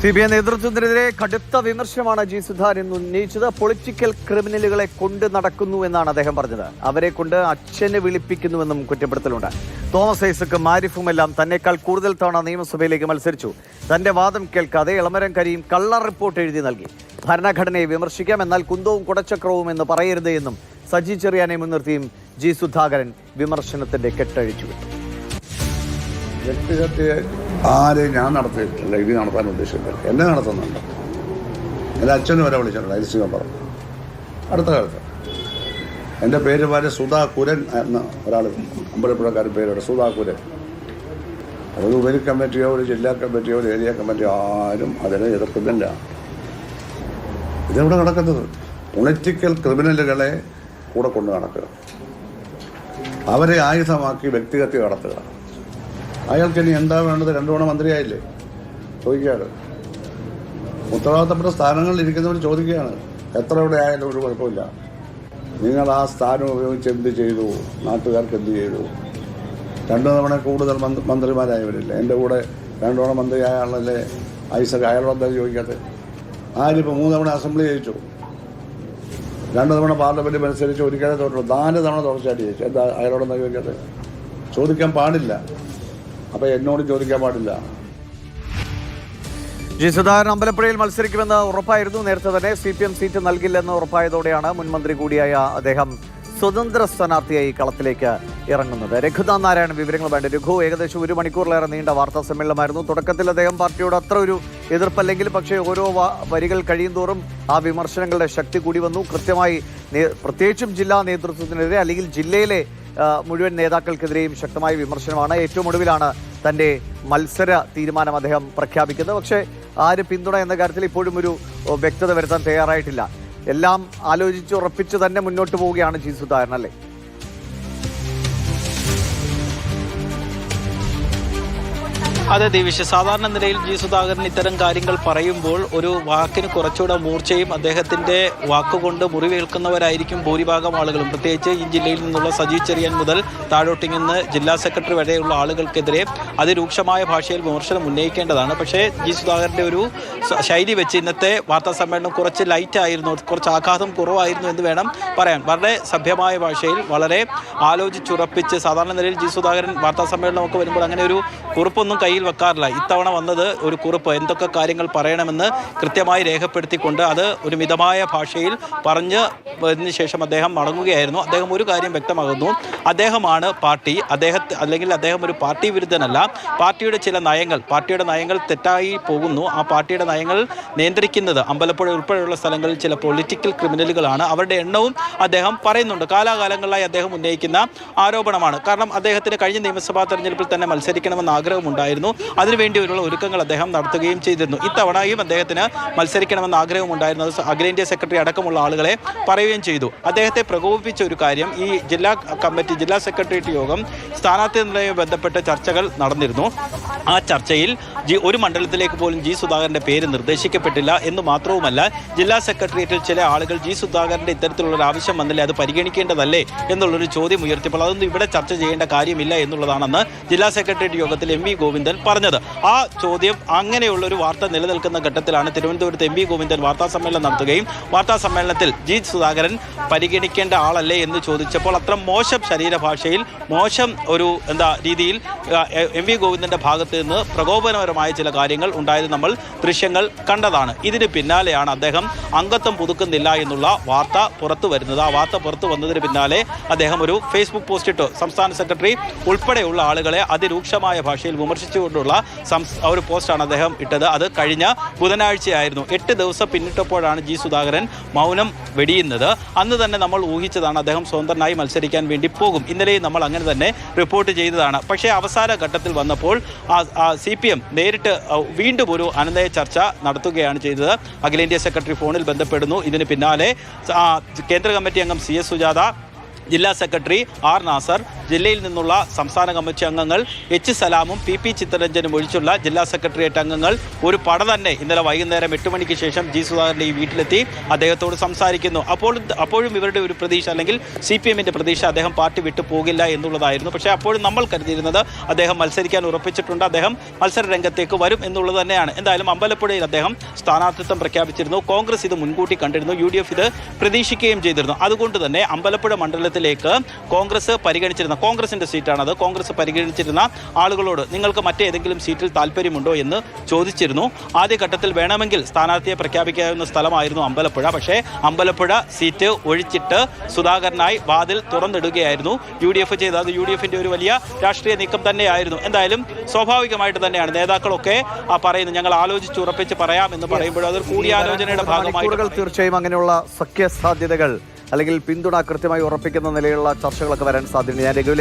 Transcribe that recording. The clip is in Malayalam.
CBI നേതൃത്വത്തിനെതിരെ കടുത്ത വിമർശനമാണ് ജി സുധാകരൻ ഉന്നയിച്ചത്. പൊളിറ്റിക്കൽ ക്രിമിനലുകളെ കൊണ്ട് നടക്കുന്നു എന്നാണ് അദ്ദേഹം പറഞ്ഞത്. അവരെ കൊണ്ട് അച്ഛനെ വിളിപ്പിക്കുന്നുവെന്നും കുറ്റപ്പെടുത്തലുണ്ട്. തോമസ് ഐസക്കും ആരിഫുമെല്ലാം തന്നെക്കാൾ കൂടുതൽ തവണ നിയമസഭയിലേക്ക് മത്സരിച്ചു. തന്റെ വാദം കേൾക്കാതെ ഇളമരം കരീം കള്ള റിപ്പോർട്ട് എഴുതി നൽകി. ഭരണഘടനയെ വിമർശിക്കാം, എന്നാൽ കുന്തവും കുടച്ചക്രവും എന്ന് പറയരുത് എന്നും സജി ചെറിയാനെ മുൻനിർത്തിയും ജി സുധാകരൻ വിമർശനത്തിന്റെ കെട്ടഴിച്ചു. വ്യക്തിഗത ആരെയും ഞാൻ നടത്തിയിട്ടില്ല, ഇത് നടത്താൻ ഉദ്ദേശിച്ചില്ല. എന്നെ നടത്തുന്നുണ്ട്. എൻ്റെ അച്ഛനും വരെ വിളിച്ചിട്ടുണ്ട്. ഐസിക പറഞ്ഞു. അടുത്ത കാലത്ത് എൻ്റെ പേര് പോലെ സുധാ കുരൻ എന്ന ഒരാൾ അമ്പലപ്പുഴക്കാരൻ പേരോട് സുധാ കുരൻ. അതൊരു ഉപരി കമ്മിറ്റിയോ ഒരു ജില്ലാ കമ്മിറ്റിയോ ഒരു ഏരിയ കമ്മിറ്റിയോ ആരും അതിനെ എതിർക്കുന്നില്ല. ഇതെവിടെ നടക്കുന്നത്? പൊളിറ്റിക്കൽ ക്രിമിനലുകളെ കൂടെ കൊണ്ട് നടക്കുക, അവരെ ആയുധമാക്കി വ്യക്തിഹത്യ നടത്തുക. അയാൾക്ക് ഇനി എന്താ വേണ്ടത്? 2 തവണ മന്ത്രിയായില്ലേ? ചോദിക്കുകയാണ്. ഉത്തരവാദിത്തപ്പെട്ട സ്ഥാനങ്ങളിൽ ഇരിക്കുന്നവർ ചോദിക്കുകയാണ്. എത്ര എവിടെ ആയാലും ഒരു കുഴപ്പമില്ല. നിങ്ങൾ ആ സ്ഥാനം ഉപയോഗിച്ച് എന്ത് ചെയ്തു? നാട്ടുകാർക്ക് എന്ത് ചെയ്തു? 2 തവണ കൂടുതൽ മന്ത്രിമാരായവരില്ലേ? എൻ്റെ കൂടെ 2 തവണ മന്ത്രിയായ ആളല്ലേ ഐസക്? അയാളെന്താ ചോദിക്കാത്തത്? ആരിപ്പോൾ 3 തവണ അസംബ്ലി ജയിച്ചു, 2 തവണ പാർലമെൻറ്റ് മത്സരിച്ച് ഒരിക്കലും തോറ്റുള്ളൂ, 4 തവണ തുടർച്ചയായിട്ട് ജയിച്ചു. എന്താ അയാളോടെന്താ ചോദിക്കാത്തത്? ചോദിക്കാൻ പാടില്ല. അപ്പോൾ എന്നോട് ചോദിക്കാൻ പാടില്ല. ജി സുധാകരൻ അമ്പലപ്പുഴയിൽ മത്സരിക്കുമെന്ന് ഉറപ്പായിരുന്നു. നേരത്തെ തന്നെ CPM സീറ്റ് നൽകില്ലെന്ന് ഉറപ്പായതോടെയാണ് മുൻമന്ത്രി കൂടിയായ അദ്ദേഹം സ്വതന്ത്ര സ്ഥാനാർത്ഥിയായി കളത്തിലേക്ക് ഇറങ്ങുന്നത്. രഘുനാഥ് നാരായണൻ വിവരങ്ങൾ വേണ്ട. രഘു, ഏകദേശം 1 മണിക്കൂറിലേറെ നീണ്ട വാർത്താ സമ്മേളനമായിരുന്നു. തുടക്കത്തിൽ അദ്ദേഹം പാർട്ടിയോട് അത്ര ഒരു എതിർപ്പല്ലെങ്കിൽ, പക്ഷേ ഓരോ വരികൾ കഴിയും തോറും ആ വിമർശനങ്ങളുടെ ശക്തി കൂടി വന്നു. കൃത്യമായി പ്രത്യേകിച്ചും ജില്ലാ നേതൃത്വത്തിനെതിരെ അല്ലെങ്കിൽ ജില്ലയിലെ മുഴുവൻ നേതാക്കൾക്കെതിരെയും ശക്തമായ വിമർശനമാണ്. ഏറ്റവും ഒടുവിലാണ് തന്റെ മത്സര തീരുമാനം അദ്ദേഹം പ്രഖ്യാപിക്കുന്നത്. പക്ഷേ ആര് പിന്തുണ എന്ന കാര്യത്തിൽ ഇപ്പോഴും ഒരു വ്യക്തത വരുത്താൻ തയ്യാറായിട്ടില്ല. എല്ലാം ആലോചിച്ച് ഉറപ്പിച്ച് തന്നെ മുന്നോട്ട് പോവുകയാണ് ജി സുധാകരൻ, അല്ലേ? അതെ ദിവിഷ്, സാധാരണ നിലയിൽ ജി സുധാകരൻ ഇത്തരം കാര്യങ്ങൾ പറയുമ്പോൾ ഒരു വാക്കിന് കുറച്ചുകൂടെ മൂർച്ചയും അദ്ദേഹത്തിന്റെ വാക്കുകൊണ്ട് മുറിവേൽക്കുന്നവരായിരിക്കും ഭൂരിഭാഗം ആളുകളും. പ്രത്യേകിച്ച് ഈ ജില്ലയിൽ നിന്നുള്ള സജി ചെറിയാൻ മുതൽ താഴോട്ടിങ്ങുന്ന ജില്ലാ സെക്രട്ടറി വരെയുള്ള ആളുകൾക്കെതിരെ അതിരൂക്ഷമായ ഭാഷയിൽ വിമർശനം ഉന്നയിക്കേണ്ടതാണ്. പക്ഷേ ജി സുധാകരന്റെ ഒരു ശൈലി വെച്ച് ഇന്നത്തെ വാർത്താ സമ്മേളനം കുറച്ച് ലൈറ്റ് ആയിരുന്നു, കുറച്ച് ആഘാതം കുറവായിരുന്നു എന്ന് വേണം പറയാൻ. വളരെ സഭ്യമായ ഭാഷയിൽ വളരെ ആലോചിച്ചുറപ്പിച്ച്, സാധാരണ നിലയിൽ ജി സുധാകരൻ വാർത്താ സമ്മേളനമൊക്കെ വരുമ്പോൾ അങ്ങനെ ഒരു കുറിപ്പൊന്നും കയ്യിൽ വെക്കാറില്ല. ഇത്തവണ വന്നത് ഒരു കുറിപ്പ്, എന്തൊക്കെ കാര്യങ്ങൾ പറയണമെന്ന് കൃത്യമായി രേഖപ്പെടുത്തിക്കൊണ്ട് അത് ഒരു മിതമായ ഭാഷയിൽ പറഞ്ഞതിന് ശേഷം അദ്ദേഹം മടങ്ങുകയായിരുന്നു. അദ്ദേഹം ഒരു കാര്യം വ്യക്തമാകുന്നു, അദ്ദേഹമാണ് പാർട്ടി, അദ്ദേഹം ഒരു പാർട്ടി വിരുദ്ധനല്ല. പാർട്ടിയുടെ ചില പാർട്ടിയുടെ നയങ്ങൾ തെറ്റായി പോകുന്നു. ആ പാർട്ടിയുടെ നയങ്ങൾ നിയന്ത്രിക്കുന്നത് അമ്പലപ്പുഴ ഉൾപ്പെടെയുള്ള സ്ഥലങ്ങളിൽ ചില പൊളിറ്റിക്കൽ ക്രിമിനലുകളാണ്. അവരുടെ എണ്ണവും അദ്ദേഹം പറയുന്നുണ്ട്. കാലാകാലങ്ങളായി അദ്ദേഹം ഉന്നയിക്കുന്ന ആരോപണമാണ്. കാരണം അദ്ദേഹത്തിന് കഴിഞ്ഞ നിയമസഭാ തെരഞ്ഞെടുപ്പിൽ തന്നെ മത്സരിക്കണമെന്ന് ആഗ്രഹമുണ്ടായിരുന്നു. അതിനുവേണ്ടിയുള്ള ഒരുക്കങ്ങൾ അദ്ദേഹം നടത്തുകയും ചെയ്തിരുന്നു. ഇത്തവണയും അദ്ദേഹത്തിന് മത്സരിക്കണമെന്ന് ആഗ്രഹമുണ്ടായിരുന്നത് അഖിലേന്ത്യാ സെക്രട്ടറി അടക്കമുള്ള ആളുകളെ പറയുകയും ചെയ്തു. അദ്ദേഹത്തെ പ്രകോപിപ്പിച്ച ഒരു കാര്യം, ഈ ജില്ലാ സെക്രട്ടേറിയറ്റ് യോഗം സ്ഥാനാർത്ഥി നിർണ്ണയവുമായി ബന്ധപ്പെട്ട ചർച്ചകൾ നടന്നിരുന്നു. ആ ചർച്ചയിൽ ഒരു മണ്ഡലത്തിലേക്ക് പോലും ജി സുധാകരന്റെ പേര് നിർദ്ദേശിക്കപ്പെട്ടില്ല എന്ന് മാത്രവുമല്ല, ജില്ലാ സെക്രട്ടേറിയറ്റിൽ ചില ആളുകൾ ജി സുധാകരന്റെ ഇത്തരത്തിലുള്ളൊരു ആവശ്യം വന്നില്ലേ, അത് പരിഗണിക്കേണ്ടതല്ലേ എന്നുള്ളൊരു ചോദ്യം ഉയർത്തിയപ്പോൾ അതൊന്നും ഇവിടെ ചർച്ച ചെയ്യേണ്ട കാര്യമില്ല എന്നുള്ളതാണെന്ന് ജില്ലാ സെക്രട്ടേറിയറ്റ് യോഗത്തിൽ MV ഗോവിന്ദൻ പറഞ്ഞത്. ആ ചോദ്യം, അങ്ങനെയുള്ളൊരു വാർത്ത നിലനിൽക്കുന്ന ഘട്ടത്തിലാണ് തിരുവനന്തപുരത്ത് MV ഗോവിന്ദൻ വാർത്താ സമ്മേളനം നടത്തുകയും വാർത്താ സമ്മേളനത്തിൽ ജി സുധാകരൻ പരിഗണിക്കേണ്ട ആളല്ലേ എന്ന് ചോദിച്ചപ്പോൾ അത്ര മോശം ശരീരഭാഷയിൽ, മോശം ഒരു രീതിയിൽ MV ഗോവിന്ദന്റെ ഭാഗത്ത് നിന്ന് പ്രകോപനപരമായ ചില കാര്യങ്ങൾ ഉണ്ടായത് നമ്മൾ ദൃശ്യങ്ങൾ കണ്ടതാണ്. ഇതിന് പിന്നാലെയാണ് അദ്ദേഹം അംഗത്വം പുതുക്കുന്നില്ല എന്നുള്ള വാർത്ത പുറത്തു വരുന്നത്. ആ വാർത്ത പുറത്തു വന്നതിന് പിന്നാലെ അദ്ദേഹം ഒരു ഫേസ്ബുക്ക് പോസ്റ്റ് ഇട്ടു. സംസ്ഥാന സെക്രട്ടറി ഉൾപ്പെടെയുള്ള ആളുകളെ അതിരൂക്ഷമായ ഭാഷയിൽ വിമർശിച്ചുകൊണ്ടുള്ള ഒരു പോസ്റ്റാണ് അദ്ദേഹം ഇട്ടത്. അത് കഴിഞ്ഞ ബുധനാഴ്ചയായിരുന്നു. 8 ദിവസം പിന്നിട്ടപ്പോഴാണ് ജി സുധാകരൻ മൗനം വെടിയുന്നത്. അന്ന് തന്നെ നമ്മൾ ഊഹിച്ചതാണ് അദ്ദേഹം സ്വതന്ത്രനായി മത്സരിക്കാൻ വേണ്ടി പോകും. ഇന്നലെയും നമ്മൾ അങ്ങനെ തന്നെ റിപ്പോർട്ട് ചെയ്തതാണ്. പക്ഷേ അവസാന ഘട്ടത്തിൽ വന്നപ്പോൾ CPM നേരിട്ട് വീണ്ടും ഒരു അനന്തയ ചർച്ച നടത്തുകയാണ് ചെയ്തത്. അഖിലേന്ത്യാ സെക്രട്ടറി ഫോണിൽ ബന്ധപ്പെടുന്നു. ഇതിന് പിന്നാലെ കേന്ദ്ര കമ്മിറ്റി അംഗം CS സുജാത, ജില്ലാ സെക്രട്ടറി R നാസർ, ജില്ലയിൽ നിന്നുള്ള സംസ്ഥാന കമ്മിറ്റി അംഗങ്ങൾ എച്ച് സലാമും പി ചിത്തരഞ്ജനും ഒഴിച്ചുള്ള ജില്ലാ സെക്രട്ടേറിയറ്റ് അംഗങ്ങൾ ഒരു പട തന്നെ ഇന്നലെ വൈകുന്നേരം 8 മണിക്ക് ശേഷം ജി സുധാകരന്റെ ഈ വീട്ടിലെത്തി അദ്ദേഹത്തോട് സംസാരിക്കുന്നു. അപ്പോഴും ഇവരുടെ ഒരു പ്രതീക്ഷ, അല്ലെങ്കിൽ CPM-ന്റെ പ്രതീക്ഷ, അദ്ദേഹം പാർട്ടി വിട്ടു പോകില്ല എന്നുള്ളതായിരുന്നു. പക്ഷേ അപ്പോഴും നമ്മൾ കരുതിയിരുന്നത് അദ്ദേഹം മത്സരിക്കാൻ ഉറപ്പിച്ചിട്ടുണ്ട്, അദ്ദേഹം മത്സര രംഗത്തേക്ക് വരും എന്നുള്ളത് തന്നെയാണ്. എന്തായാലും അമ്പലപ്പുഴയിൽ അദ്ദേഹം സ്ഥാനാർത്ഥിത്വം പ്രഖ്യാപിച്ചിരുന്നു. കോൺഗ്രസ് ഇത് മുൻകൂട്ടി കണ്ടിരുന്നു, UDF ഇത് പ്രതീക്ഷിക്കുകയും ചെയ്തിരുന്നു. അതുകൊണ്ട് തന്നെ അമ്പലപ്പുഴ മണ്ഡലത്തിലേക്ക് കോൺഗ്രസിന്റെ സീറ്റാണത്, കോൺഗ്രസ് പരിഗണിച്ചിരുന്ന ആളുകളോട് നിങ്ങൾക്ക് മറ്റേതെങ്കിലും സീറ്റിൽ താല്പര്യമുണ്ടോ എന്ന് ചോദിച്ചിരുന്നു. ആദ്യഘട്ടത്തിൽ വേണമെങ്കിൽ സ്ഥാനാർത്ഥിയെ പ്രഖ്യാപിക്കാവുന്ന സ്ഥലമായിരുന്നു അമ്പലപ്പുഴ. പക്ഷേ അമ്പലപ്പുഴ സീറ്റ് ഒഴിച്ചിട്ട് സുധാകരനായി വാതിൽ തുറന്നിടുകയായിരുന്നു UDF ചെയ്തത്. UDF-ന്റെ ഒരു വലിയ രാഷ്ട്രീയ നീക്കം തന്നെയായിരുന്നു. എന്തായാലും സ്വാഭാവികമായിട്ട് തന്നെയാണ് നേതാക്കളൊക്കെ പറയുന്നത്, ഞങ്ങൾ ആലോചിച്ചുറപ്പിച്ച് പറയാം എന്ന് പറയുമ്പോൾ അതൊരു കൂടിയാലോചനയുടെ ഭാഗമായി തീർച്ചയായും അങ്ങനെയുള്ള സഖ്യ സാധ്യതകൾ അല്ലെങ്കിൽ പിന്തുണ കൃത്യമായി ഉറപ്പിക്കുന്ന നിലയിലുള്ള ചർച്ചകളൊക്കെ വരാൻ സാധ്യതയുണ്ട്. ഞാൻ രഘുവിലേക്ക്